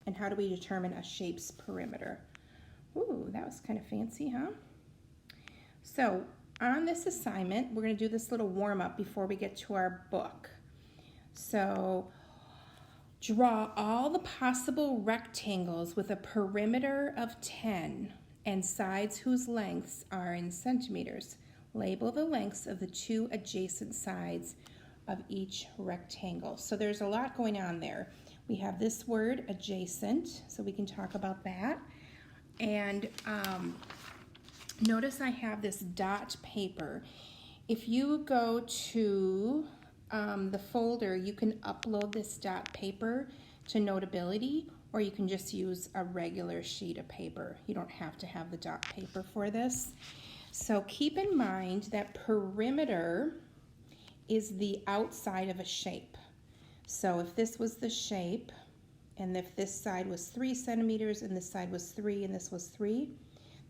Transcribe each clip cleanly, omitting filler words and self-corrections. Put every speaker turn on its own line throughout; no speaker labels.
And how do we determine a shape's perimeter? Ooh, that was kind of fancy, huh? So on this assignment, we're going to do this little warm-up before we get to our book. So draw all the possible rectangles with a perimeter of 10 and sides whose lengths are in centimeters. Label the lengths of the two adjacent sides of each rectangle. So there's a lot going on there. We have this word adjacent, so we can talk about that. And notice I have this dot paper. If you go to the folder, you can upload this dot paper to Notability, or you can just use a regular sheet of paper. You don't have to have the dot paper for this. So keep in mind that perimeter is the outside of a shape. So if this was the shape, and if this side was 3 centimeters, and this side was 3, and this was 3,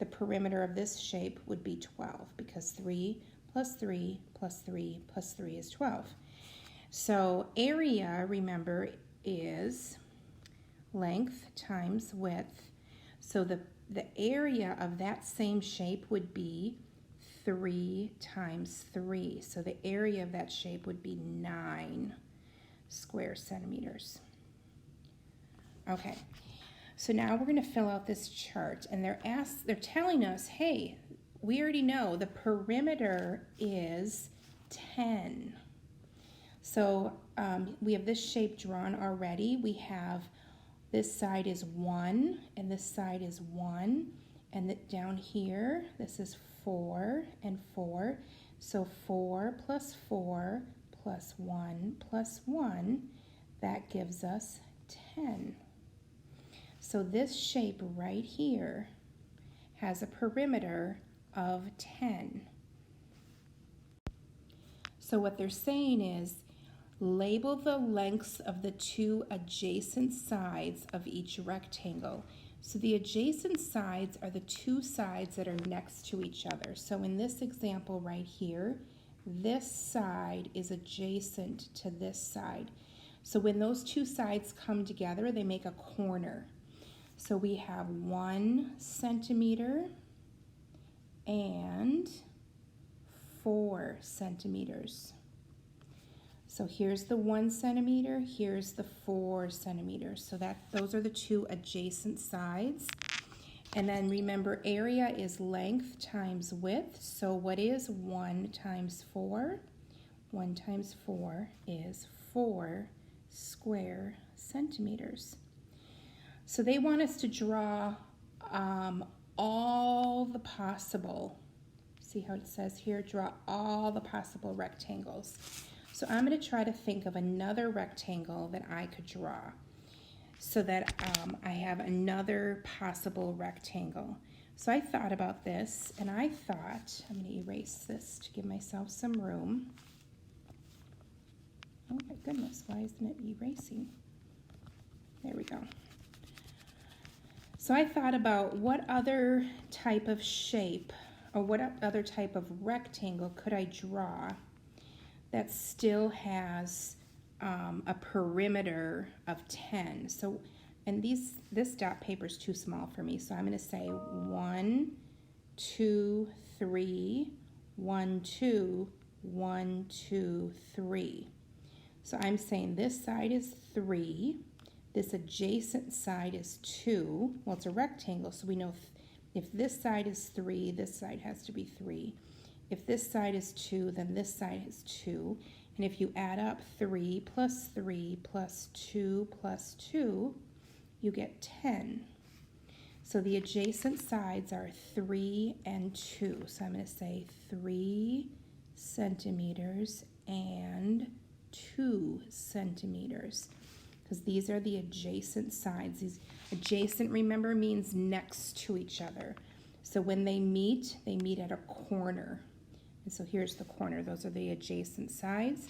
the perimeter of this shape would be 12, because 3 plus 3 plus 3 plus 3 is 12. So area, remember, is length times width. So the area of that same shape would be 3 times 3. So the area of that shape would be 9 square centimeters. Okay, so now we're going to fill out this chart, and they're telling us, hey, we already know the perimeter is 10. So we have this shape drawn already. We have this side is 1, and this side is 1, and down here, this is 4 and 4. So 4 plus 4 plus 1 plus 1, that gives us 10. So this shape right here has a perimeter of 10. So what they're saying is, label the lengths of the two adjacent sides of each rectangle. So the adjacent sides are the two sides that are next to each other. So in this example right here, this side is adjacent to this side. So when those two sides come together, they make a corner. So we have 1 centimeter and 4 centimeters. So here's the 1 centimeter, here's the 4 centimeters. So those are the two adjacent sides. And then remember, area is length times width. So what is 1 times 4? 1 times 4 is 4 square centimeters. So they want us to draw all the possible, see how it says here, draw all the possible rectangles. So I'm going to try to think of another rectangle that I could draw so that I have another possible rectangle. So I thought about this, and I thought, I'm going to erase this to give myself some room. Oh my goodness, why isn't it erasing? There we go. So I thought about what other type of shape or what other type of rectangle could I draw that still has a perimeter of 10. So, and this dot paper is too small for me, so I'm going to say 1, 2, 3, 1, 2, 1, 2, 3. So I'm saying this side is 3. This adjacent side is 2. Well, it's a rectangle, so we know if this side is 3, this side has to be 3. If this side is 2, then this side is 2. And if you add up 3 plus 3 plus 2 plus 2, you get 10. So the adjacent sides are 3 and 2. So I'm going to say 3 centimeters and 2 centimeters. Because these are the adjacent sides. These adjacent, remember, means next to each other. So when they meet at a corner. And so here's the corner. Those are the adjacent sides.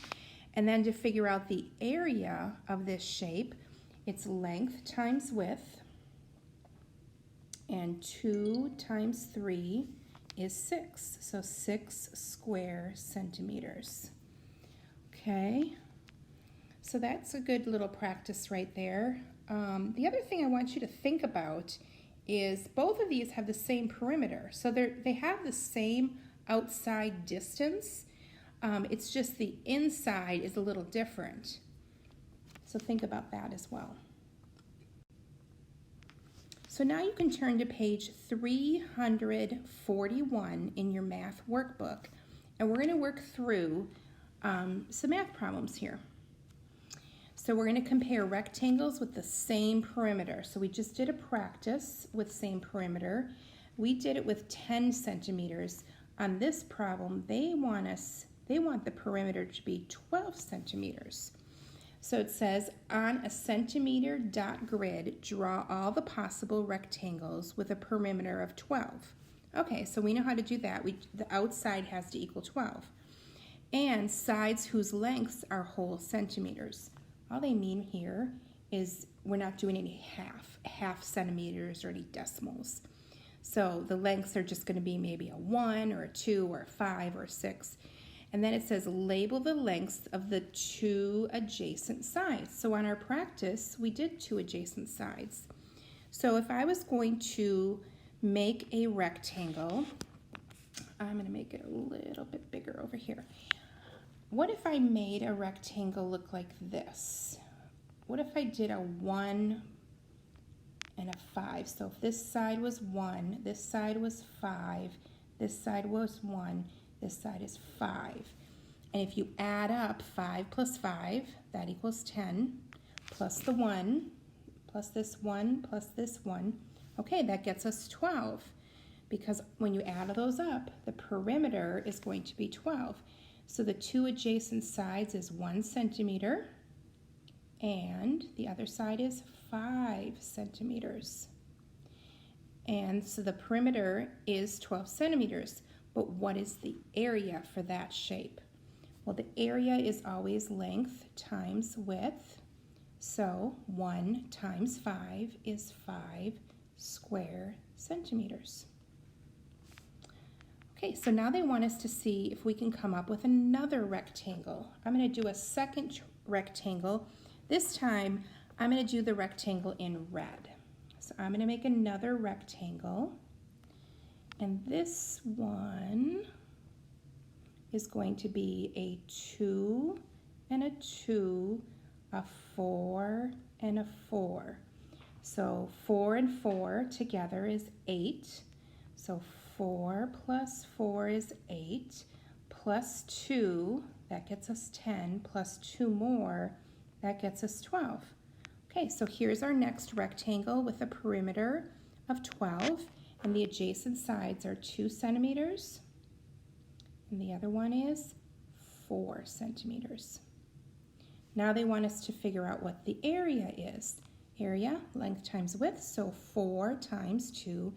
And then to figure out the area of this shape, it's length times width. And 2 times 3 is 6. So 6 square centimeters. Okay. So that's a good little practice right there. The other thing I want you to think about is both of these have the same perimeter. So they have the same outside distance. It's just the inside is a little different. So think about that as well. So now you can turn to page 341 in your math workbook, and we're going to work through some math problems here. So we're going to compare rectangles with the same perimeter. So we just did a practice with same perimeter. We did it with 10 centimeters. On this problem, they want the perimeter to be 12 centimeters. So it says, on a centimeter dot grid, draw all the possible rectangles with a perimeter of 12. Okay, so we know how to do that. The outside has to equal 12. And sides whose lengths are whole centimeters. All they mean here is we're not doing any half centimeters or any decimals. So the lengths are just going to be maybe a 1 or a 2 or a 5 or a 6. And then it says label the lengths of the two adjacent sides. So on our practice, we did two adjacent sides. So if I was going to make a rectangle, I'm going to make it a little bit bigger over here. What if I made a rectangle look like this? What if I did a 1 and a 5? So if this side was 1, this side was 5, this side was 1, this side is 5. And if you add up 5 plus 5, that equals 10, plus the 1, plus this 1, plus this 1. Okay, that gets us 12. Because when you add those up, the perimeter is going to be 12. So the two adjacent sides is 1 centimeter, and the other side is 5 centimeters. And so the perimeter is 12 centimeters. But what is the area for that shape? Well, the area is always length times width. So 1 times 5 is 5 square centimeters. Okay, so now they want us to see if we can come up with another rectangle. I'm going to do a second rectangle. This time, I'm going to do the rectangle in red. So I'm going to make another rectangle. And this one is going to be a 2 and a 2, a 4 and a 4. So 4 and 4 together is 8. So 4 plus 4 is 8, plus 2, that gets us 10, plus 2 more, that gets us 12. Okay, so here's our next rectangle with a perimeter of 12. And the adjacent sides are 2 centimeters, and the other one is 4 centimeters. Now they want us to figure out what the area is. Area, length times width, so 4 times 2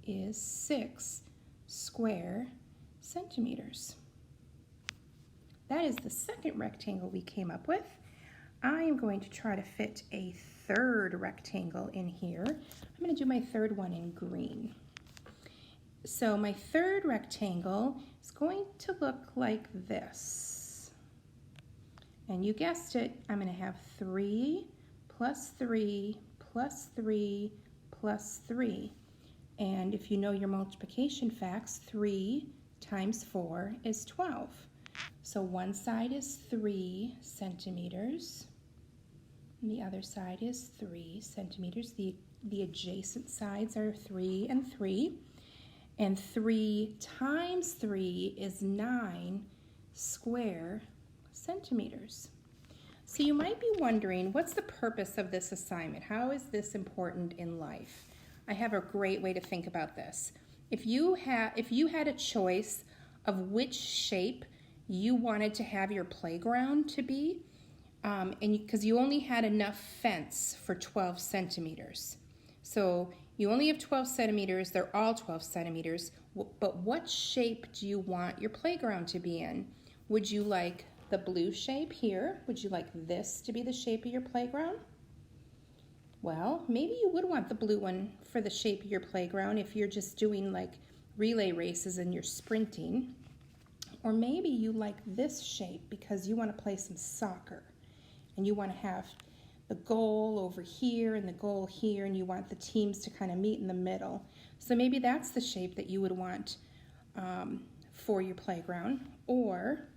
is 6 square centimeters. That is the second rectangle we came up with. I am going to try to fit a third rectangle in here. I'm going to do my third one in green. So my third rectangle is going to look like this. And you guessed it, I'm going to have 3 plus 3 plus 3 plus 3. And if you know your multiplication facts, 3 times 4 is 12. So one side is 3 centimeters, and the other side is 3 centimeters. The adjacent sides are 3 and 3. And 3 times 3 is 9 square centimeters. So you might be wondering, what's the purpose of this assignment? How is this important in life? I have a great way to think about this. If you had a choice of which shape you wanted to have your playground to be, because you only had enough fence for 12 centimeters. So you only have 12 centimeters, they're all 12 centimeters, but what shape do you want your playground to be in? Would you like the blue shape here? Would you like this to be the shape of your playground? Well, maybe you would want the blue one for the shape of your playground if you're just doing like relay races and you're sprinting. Or maybe you like this shape because you want to play some soccer and you want to have the goal over here and the goal here, and you want the teams to kind of meet in the middle. So maybe that's the shape that you would want for your playground. Or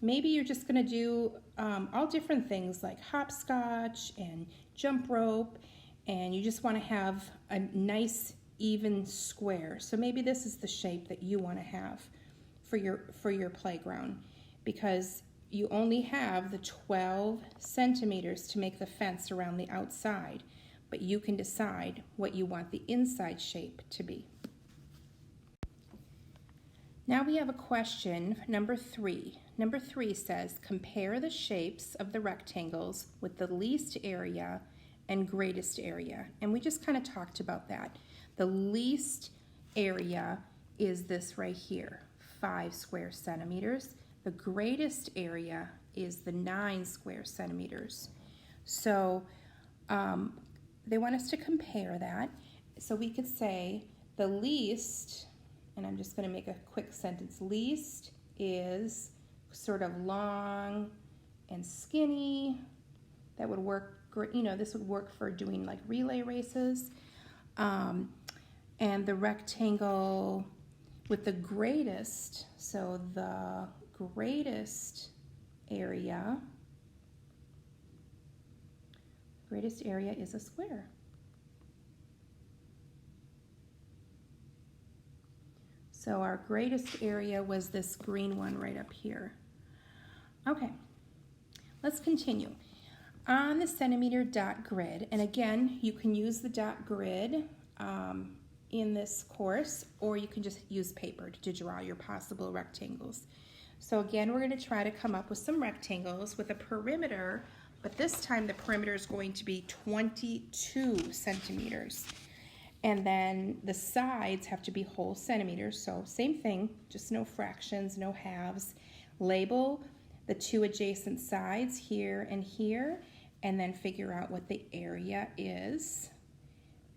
maybe you're just going to do all different things like hopscotch and jump rope, and you just want to have a nice even square. So maybe this is the shape that you want to have for your playground, because you only have the 12 centimeters to make the fence around the outside, but you can decide what you want the inside shape to be. Now we have a question, number 3. Number 3 says, compare the shapes of the rectangles with the least area and greatest area. And we just kind of talked about that. The least area is this right here, 5 square centimeters. The greatest area is the 9 square centimeters. So they want us to compare that. So we could say the least, and I'm just going to make a quick sentence, least is sort of long and skinny. That would work, you know, this would work for doing like relay races. And the rectangle with the greatest, so the greatest area is a square. So our greatest area was this green one right up here. Okay, let's continue. On the centimeter dot grid, and again, you can use the dot grid in this course, or you can just use paper to draw your possible rectangles. So again, we're going to try to come up with some rectangles with a perimeter, but this time the perimeter is going to be 22 centimeters. And then the sides have to be whole centimeters, so same thing, just no fractions, no halves. Label the 2 adjacent sides here, and then figure out what the area is.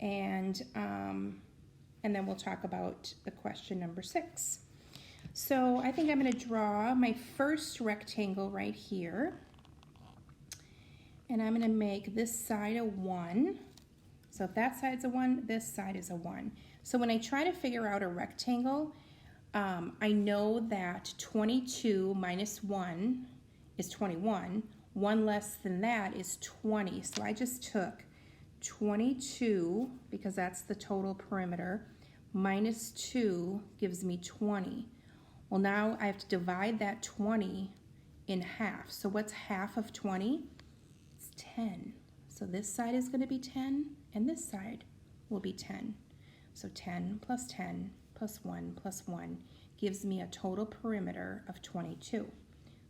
And then we'll talk about the question number 6. So I think I'm going to draw my first rectangle right here. And I'm going to make this side a 1. So if that side's a 1, this side is a 1. So when I try to figure out a rectangle, I know that 22 minus 1 is 21. 1 less than that is 20. So I just took 22, because that's the total perimeter, minus 2 gives me 20. Well, now I have to divide that 20 in half. So what's half of 20? It's 10. So this side is going to be 10, and this side will be 10. So 10 plus 10 plus 1 plus 1 gives me a total perimeter of 22.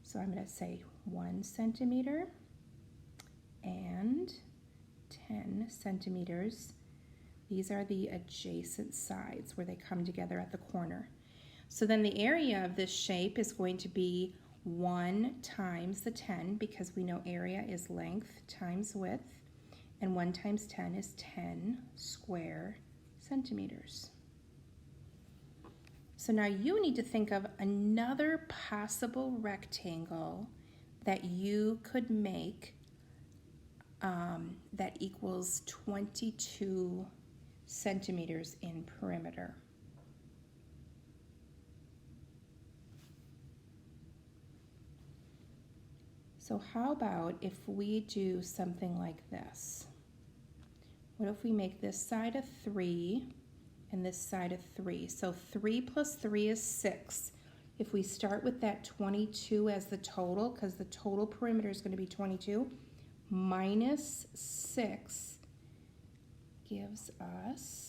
So I'm going to say 1 centimeter and 10 centimeters. These are the adjacent sides where they come together at the corner. So then the area of this shape is going to be 1 times the 10, because we know area is length times width, and 1 times 10 is 10 square centimeters. So now you need to think of another possible rectangle that you could make that equals 22 centimeters in perimeter. So how about if we do something like this? What if we make this side a 3 and this side a 3? So 3 plus 3 is 6. If we start with that 22 as the total, because the total perimeter is going to be 22, minus 6 gives us